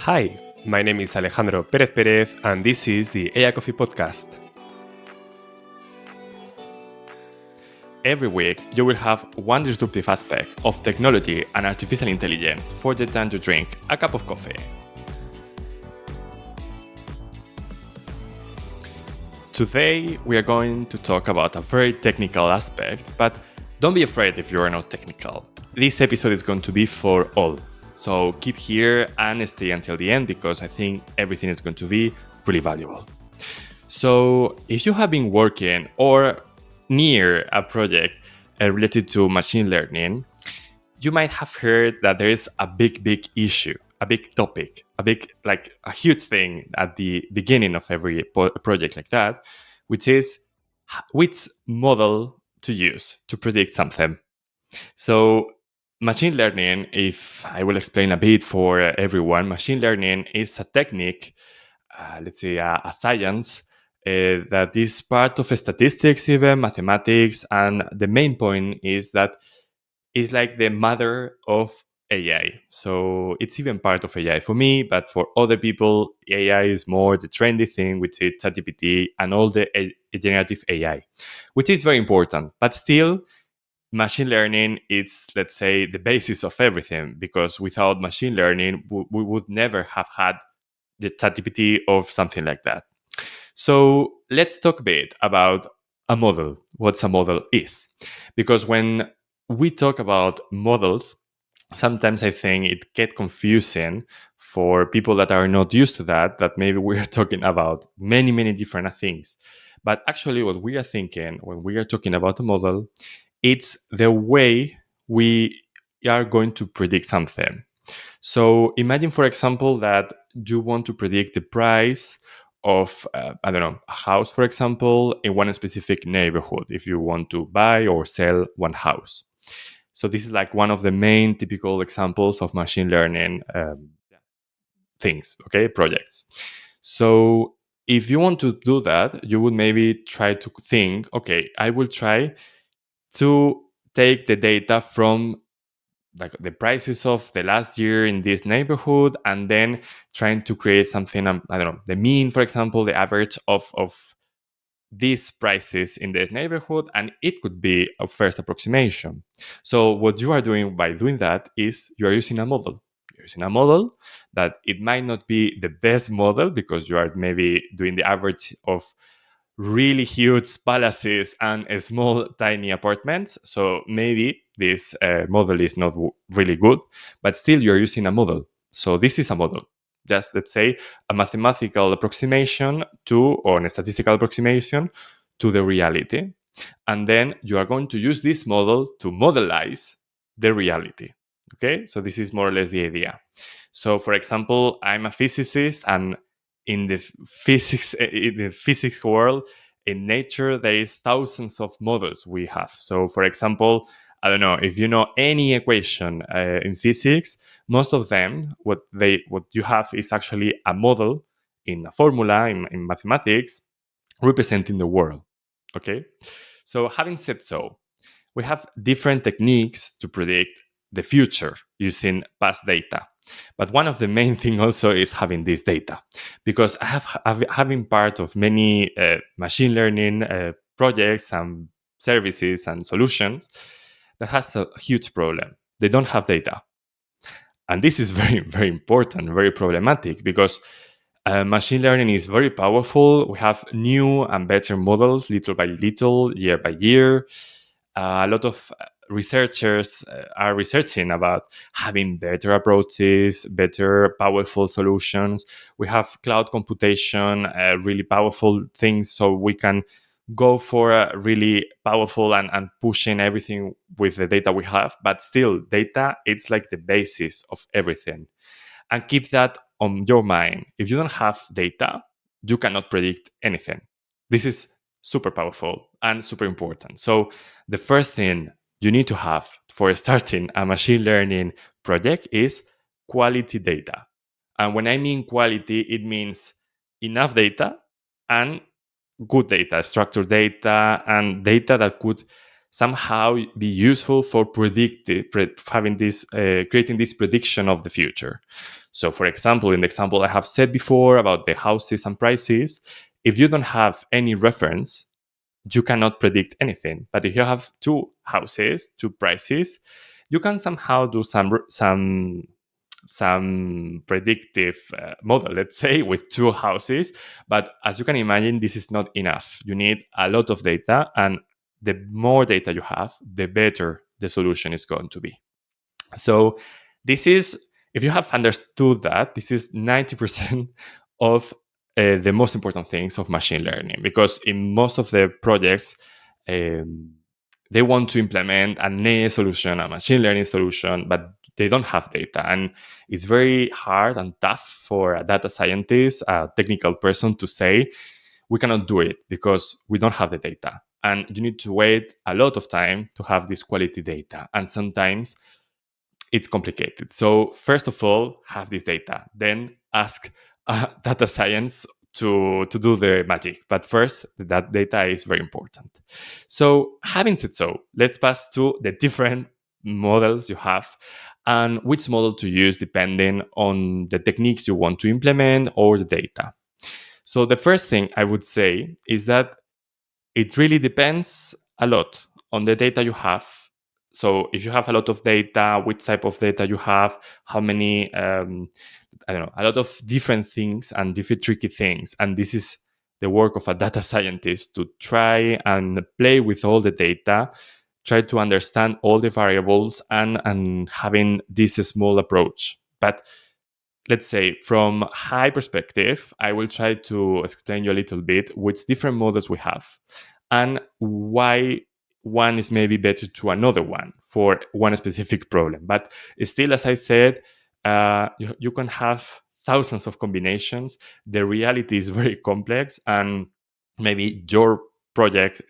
Hi, my name is Alejandro Pérez Pérez, and this is the AI Coffee Podcast. Every week, you will have one disruptive aspect of technology and artificial intelligence for the time to drink a cup of coffee. Today, we are going to talk about a very technical aspect, but don't be afraid if you are not technical. This episode is going to be for all. So keep here and stay until the end because I think everything is going to be really valuable. So if you have been working or near a project related to machine learning, you might have heard that there is a big issue, a big topic, a huge thing at the beginning of every project like that, which is which model to use to predict something. So machine learning, if I will explain a bit for everyone, machine learning is a technique, let's say a science that is part of statistics, even mathematics, and the main point is that it's like the mother of AI. So it's even part of AI for me, but for other people, AI is more the trendy thing, which is ChatGPT and all the generative AI, which is very important. But still, machine learning is, let's say, the basis of everything, because without machine learning, we would never have had the ChatGPT or something like that. So let's talk a bit about a model, what a model is. Because when we talk about models, sometimes I think it gets confusing for people that are not used to that maybe we're talking about many different things. But actually what we are thinking when we are talking about a model, it's the way we are going to predict something. So imagine, for example, that you want to predict the price of, I don't know, a house, for example, in one specific neighborhood, if you want to buy or sell one house. So this is like one of the main typical examples of machine learning things, okay, projects. So if you want to do that, you would maybe try to think, okay, I will try to take the data from like the prices of the last year in this neighborhood and then trying to create something, I don't know, the mean, for example, the average of these prices in this neighborhood, and it could be a first approximation. So what you are doing by doing that is you are using a model. You're using a model that it might not be the best model because you are maybe doing the average of really huge palaces and small tiny apartments. So maybe this model is not really good, but still you're using a model. So this is a model, just let's say a mathematical approximation to, or a statistical approximation to the reality. And then you are going to use this model to modelize the reality. Okay, so this is more or less the idea. So for example, I'm a physicist, and in the physics world, in nature, there is thousands of models we have. So for example, I don't know if you know any equation in physics. Most of them, what you have is actually a model in a formula in mathematics representing the world. Okay, so having said so, we have different techniques to predict the future using past data. But one of the main thing also is having this data, because I've been part of many machine learning projects and services and solutions that has a huge problem. They don't have data. And this is very important, very problematic, because machine learning is very powerful. We have new and better models little by little, year by year. A lot of researchers are researching about having better approaches, better powerful solutions. We have cloud computation, really powerful things, so we can go for a really powerful and pushing everything with the data we have. But still, data, it's like the basis of everything. And keep that on your mind. If you don't have data, you cannot predict anything. This is super powerful and super important. So the first thing you need to have for starting a machine learning project is quality data. And when I mean quality, it means enough data and good data, structured data, and data that could somehow be useful for having this creating this prediction of the future. So for example, in the example I have said before about the houses and prices, if you don't have any reference, you cannot predict anything. But if you have two houses, two prices, you can somehow do some predictive model, let's say, with two houses. But as you can imagine, this is not enough. You need a lot of data, and the more data you have, the better the solution is going to be. So this is, if you have understood that, this is 90% of the most important things of machine learning, because in most of the projects, um, they want to implement an AI solution, a machine learning solution, but they don't have data. And it's very hard and tough for a data scientist, a technical person, to say, we cannot do it because we don't have the data. And you need to wait a lot of time to have this quality data. And sometimes it's complicated. So first of all, have this data, then ask data science to do the magic. But first, that data is very important. So having said so, let's pass to the different models you have and which model to use depending on the techniques you want to implement or the data. So the first thing I would say is that it really depends a lot on the data you have. So if you have a lot of data, which type of data you have, how many, I don't know, a lot of different things and different tricky things. And this is the work of a data scientist, to try and play with all the data, try to understand all the variables, and having this small approach. But let's say from a high perspective, I will try to explain you a little bit which different models we have and why one is maybe better to another one for one specific problem. But still, as I said, you can have thousands of combinations. The reality is very complex, and maybe your project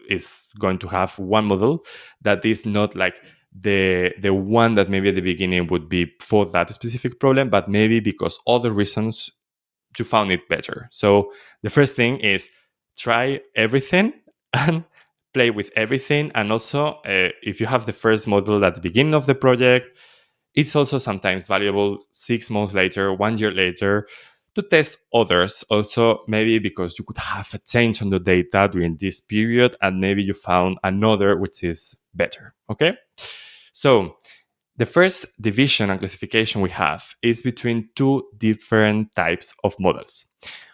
is going to have one model that is not like the one that maybe at the beginning would be for that specific problem, but maybe because other reasons you found it better. So the first thing is try everything and play with everything. And also, if you have the first model at the beginning of the project, it's also sometimes valuable 6 months later, 1 year later, to test others. Also, maybe because you could have a change on the data during this period, and maybe you found another which is better. Okay. So the first division and classification we have is between two different types of models.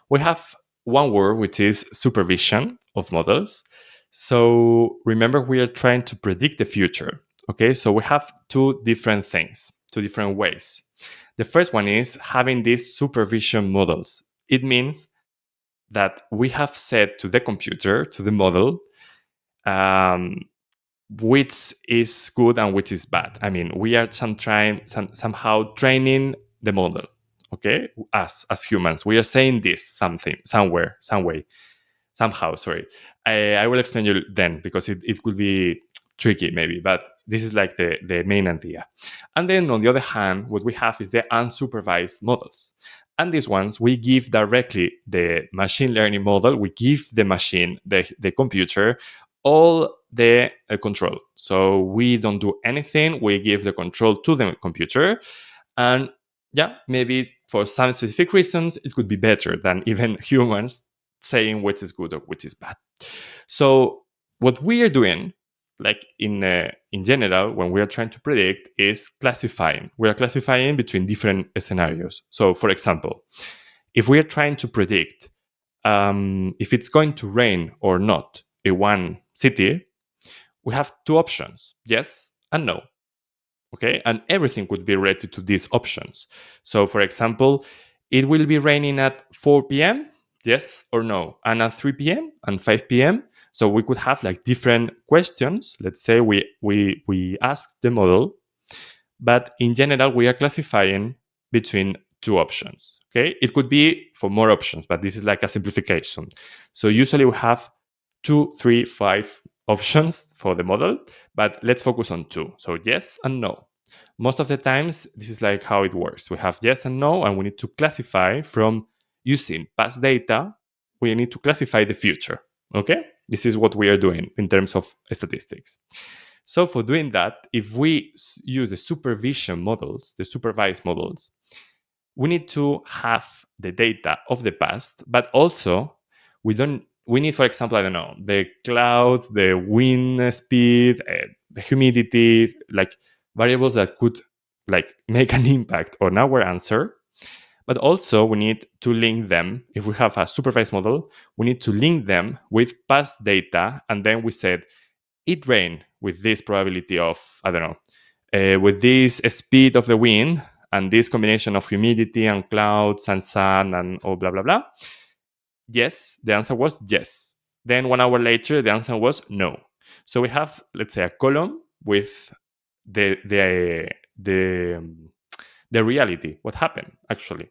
We have one word, which is supervision of models. So remember, we are trying to predict the future. Okay, so we have two different things, two different ways. The first one is having these supervision models. It means that we have said to the computer, to the model, um, which is good and which is bad. I mean, we are somehow training the model. Okay, as humans, we are saying this something, somewhere, some way, somehow. Sorry, I will explain you then, because it could be tricky maybe, but this is like the main idea. And then on the other hand, what we have is the unsupervised models. And these ones, we give directly the machine learning model, we give the machine, the computer, all the control. So we don't do anything, we give the control to the computer. And yeah, maybe for some specific reasons, it could be better than even humans saying which is good or which is bad. So what we are doing, like in general, when we are trying to predict, is classifying. We are classifying between different scenarios. So, for example, if we are trying to predict if it's going to rain or not in one city, we have two options: yes and no. Okay, and everything could be related to these options. So for example, it will be raining at 4 p.m., yes or no, and at 3 p.m. and 5 p.m. So we could have like different questions. Let's say we ask the model, but in general we are classifying between two options. Okay, it could be for more options, but this is like a simplification. So usually we have 2, 3, 5 options for the model, but let's focus on two. So yes and no. Most of the times, this is like how it works. We have yes and no, and we need to classify from using past data. We need to classify the future. Okay. This is what we are doing in terms of statistics. So for doing that, if we use the supervision models, the supervised models, we need to have the data of the past, but also we need, for example, I don't know, the clouds, the wind speed, the humidity, like variables that could like make an impact on our answer. But also we need to link them. If we have a supervised model, we need to link them with past data. And then we said, it rained with this probability of, I don't know, with this speed of the wind and this combination of humidity and clouds and sun and all blah, blah, blah. Yes, the answer was yes. Then 1 hour later, the answer was no. So we have, let's say, a column with the the the the reality, what happened actually.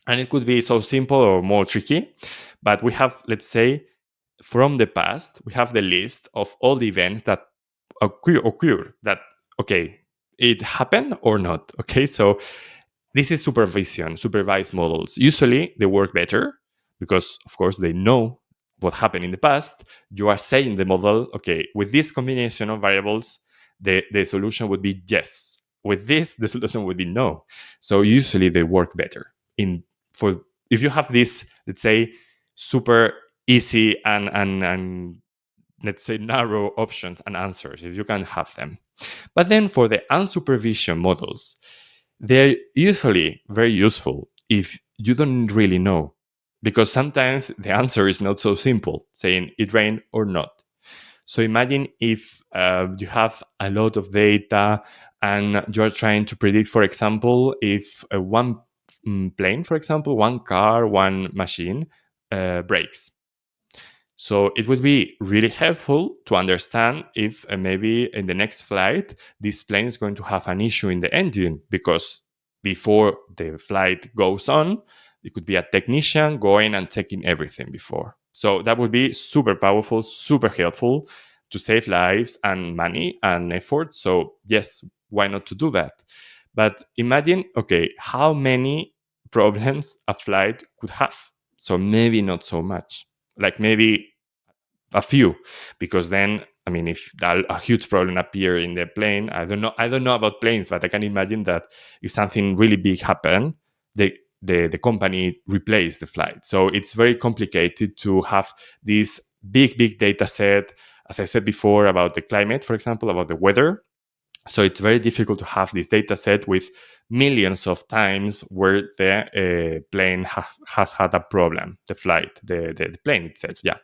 And it could be so simple or more tricky, but we have, let's say, from the past, we have the list of all the events that occur that, okay, it happened or not. Okay, so this is supervised models. Usually they work better because, of course, they know what happened in the past. You are saying the model, okay, with this combination of variables, the solution would be yes. With this, the solution would be no. So usually they work better. In for if you have this, let's say, super easy and let's say narrow options and answers, if you can have them. But then for the unsupervised models, they're usually very useful if you don't really know, because sometimes the answer is not so simple, saying it rained or not. So imagine if you have a lot of data and you're trying to predict, for example, if one plane, for example, one car, one machine breaks. So it would be really helpful to understand if maybe in the next flight, this plane is going to have an issue in the engine, because before the flight goes on, it could be a technician going and checking everything before. So that would be super powerful, super helpful to save lives and money and effort. So yes, why not to do that? But imagine, okay, how many problems a flight could have. So maybe not so much, like maybe a few, because then, I mean, if a huge problem appear in the plane, I don't know about planes, but I can imagine that if something really big happened, the company replaced the flight. So it's very complicated to have this big data set, as I said before, about the climate, for example, about the weather. So it's very difficult to have this data set with millions of times where the plane has had a problem, the flight, the plane itself. Yeah.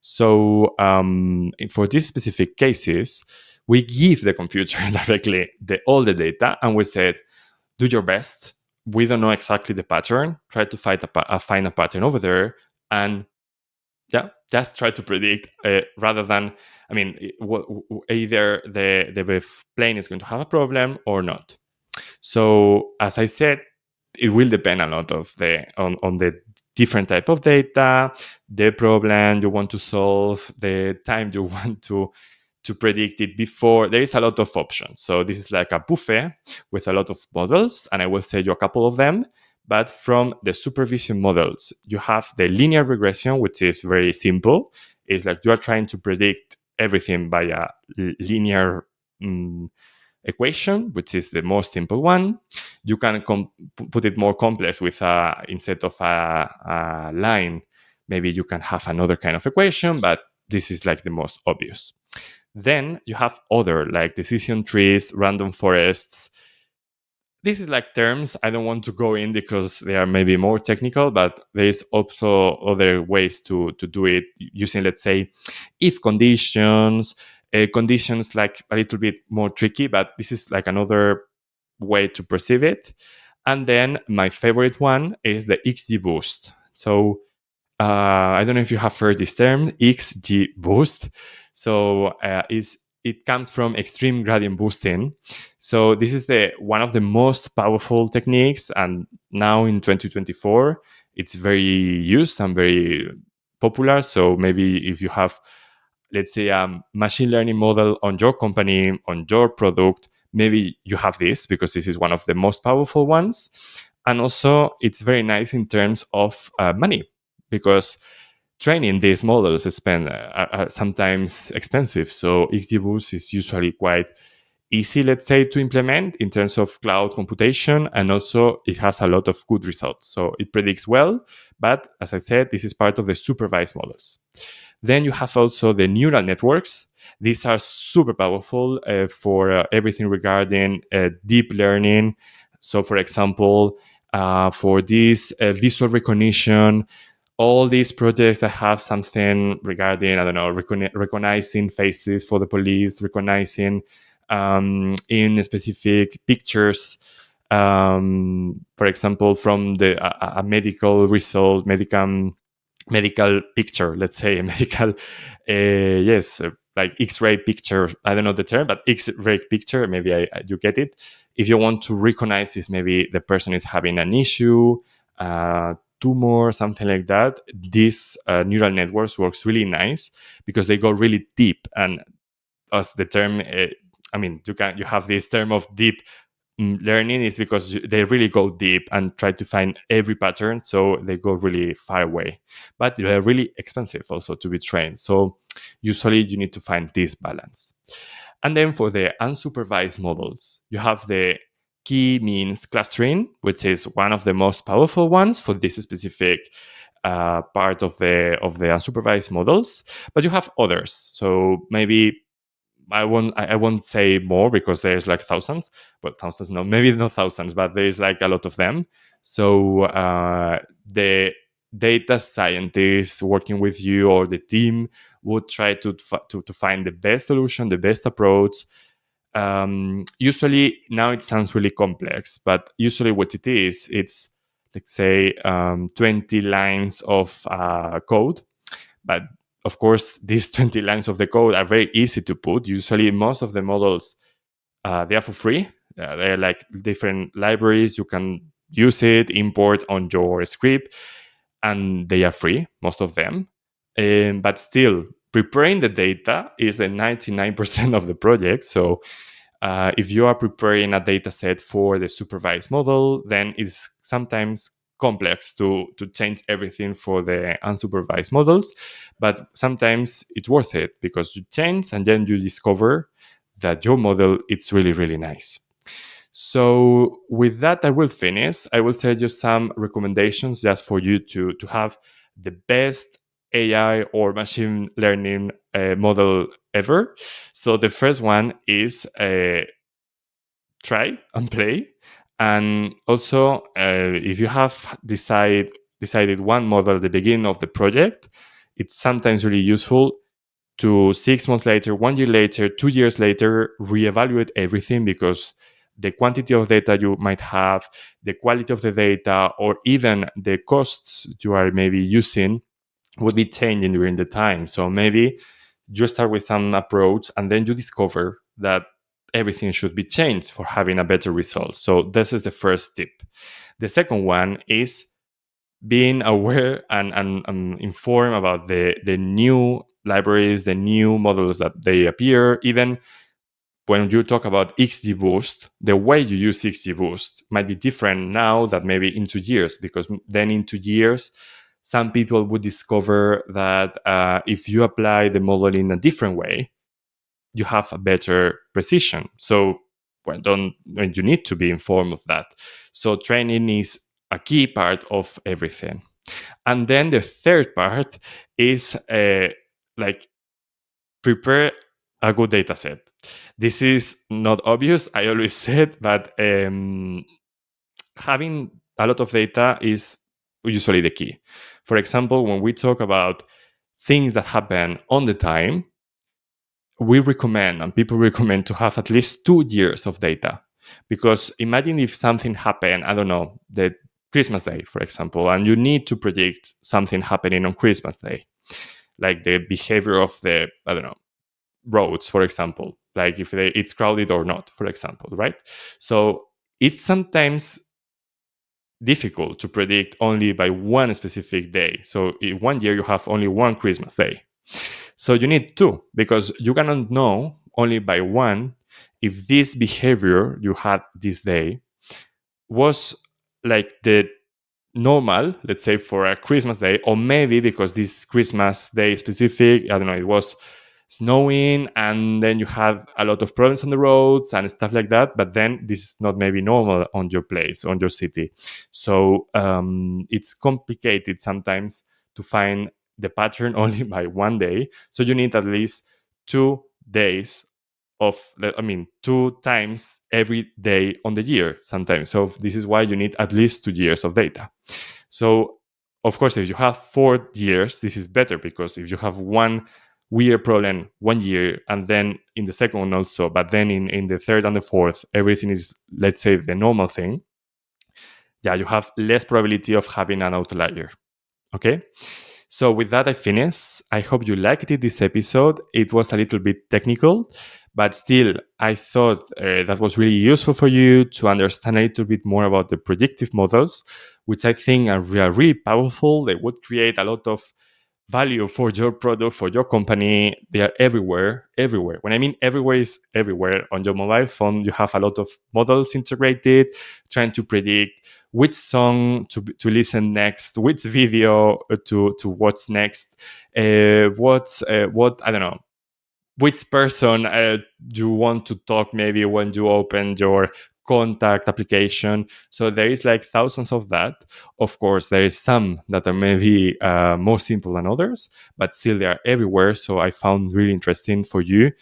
So for these specific cases, we give the computer directly all the data, and we said, do your best. We don't know exactly the pattern. Try to find a pattern over there, and yeah, just try to predict rather than, I mean, either the plane is going to have a problem or not. So as I said, it will depend a lot of on the different type of data, the problem you want to solve, the time you want to predict it before. There is a lot of options. So this is like a buffet with a lot of models, and I will say you a couple of them. But from the supervision models, you have the linear regression, which is very simple. It's like you are trying to predict everything by a linear equation, which is the most simple one. You can put it more complex with instead of a line, maybe you can have another kind of equation, but this is like the most obvious. Then you have other like decision trees, random forests. This is like terms I don't want to go in because they are maybe more technical, but there is also other ways to do it using, let's say, if conditions, conditions like a little bit more tricky, but this is like another way to perceive it. And then my favorite one is the XGBoost. So I don't know if you have heard this term, XGBoost. So it comes from extreme gradient boosting. So this is one of the most powerful techniques, and now in 2024, it's very used and very popular. So maybe if you have, let's say, a machine learning model on your company, on your product, maybe you have this because this is one of the most powerful ones. And also, it's very nice in terms of money, because training these models are sometimes expensive. So XGBoost is usually quite easy, let's say, to implement in terms of cloud computation, and also it has a lot of good results. So it predicts well, but as I said, this is part of the supervised models. Then you have also the neural networks. These are super powerful for everything regarding deep learning. So, for example, for this visual recognition, all these projects that have something regarding, I don't know, recognizing faces for the police, recognizing in specific pictures, for example, from a medical result, medical picture, let's say, a medical, like X-ray picture. I don't know the term, but X-ray picture, maybe you get it. If you want to recognize if maybe the person is having an issue, tumor, something like that, these neural networks works really nice because they go really deep. And as the term, you have this term of deep learning is because they really go deep and try to find every pattern, so they go really far away, but they're really expensive also to be trained. So usually you need to find this balance. And then for the unsupervised models, you have the key means clustering, which is one of the most powerful ones for this specific part of the unsupervised models. But you have others, so maybe I won't say more because there's like thousands, but thousands, no, maybe not thousands, but there's like a lot of them. So the data scientists working with you or the team would try to find the best solution, the best approach. Usually now it sounds really complex, but usually what it is, it's, let's say, 20 lines of code. But of course, these 20 lines of the code are very easy to put. Usually, most of the models, they are for free. They're like different libraries. You can use it, import on your script, and they are free, most of them. But still, preparing the data is the 99% of the project. So if you are preparing a data set for the supervised model, then it's sometimes complex to change everything for the unsupervised models, but sometimes it's worth it because you change and then you discover that your model it's really, really nice. So with that, I will finish. I will send you some recommendations just for you to have the best AI or machine learning model ever. So the first one is try and play. And also, if you have decided one model at the beginning of the project, it's sometimes really useful to 6 months later, 1 year later, 2 years later, reevaluate everything because the quantity of data you might have, the quality of the data, or even the costs you are maybe using would be changing during the time. So maybe you start with some approach and then you discover that everything should be changed for having a better result. So this is the first tip. The second one is being aware and informed about the new libraries, the new models that they appear. Even when you talk about XGBoost, the way you use XGBoost might be different now than maybe in 2 years, because then in 2 years, some people would discover that if you apply the model in a different way, you have a better precision. So you need to be informed of that. So training is a key part of everything. And then the third part is like prepare a good data set. This is not obvious, I always said, but having a lot of data is usually the key. For example, when we talk about things that happen on the time, we recommend and people recommend to have at least 2 years of data. Because imagine if something happened, I don't know, the Christmas Day, for example, and you need to predict something happening on Christmas Day, like the behavior of the, I don't know, roads, for example, like if it's crowded or not, for example, right? So it's sometimes difficult to predict only by one specific day. So in 1 year, you have only one Christmas Day. So you need two, because you cannot know only by one if this behavior you had this day was like the normal, let's say for a Christmas day, or maybe because this Christmas day specific, I don't know, it was snowing and then you had a lot of problems on the roads and stuff like that, but then this is not maybe normal on your place, on your city. So it's complicated sometimes to find the pattern only by one day. So you need at least 2 days of, I mean, 2 times every day on the year sometimes. So this is why you need at least 2 years of data. So of course, if you have 4 years, this is better, because if you have one weird problem 1 year and then in the second one also, but then in the third and the fourth, everything is, let's say, the normal thing, yeah, you have less probability of having an outlier. Okay. So with that, I finish. I hope you liked it, this episode. It was a little bit technical, but still, I thought that was really useful for you to understand a little bit more about the predictive models, which I think are really powerful. They would create a lot of value for your product, for your company. They are everywhere, everywhere. When I mean everywhere, is everywhere. On your mobile phone, you have a lot of models integrated, trying to predict which song to listen next, which video to watch next, what I don't know, which person you want to talk maybe when you open your contact application. So there is like thousands of that. Of course, there is some that are maybe more simple than others, but still they are everywhere. So I found really interesting for you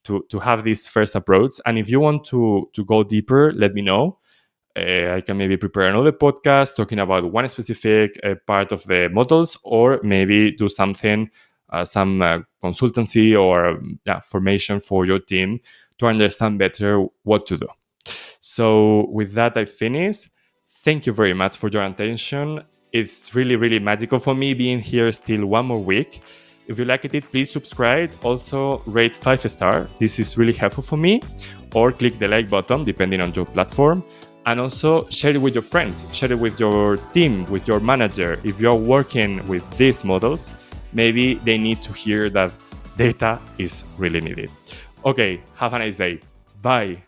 to have this first approach. And if you want to go deeper, let me know. I can maybe prepare another podcast talking about one specific part of the models, or maybe do something, some consultancy or formation for your team to understand better what to do. So with that, I finish. Thank you very much for your attention. It's really, really magical for me being here still one more week. If you liked it, please subscribe. Also, rate 5 star. This is really helpful for me. Or click the like button, depending on your platform. And also share it with your friends. Share it with your team, with your manager. If you're working with these models, maybe they need to hear that data is really needed. Okay, have a nice day. Bye.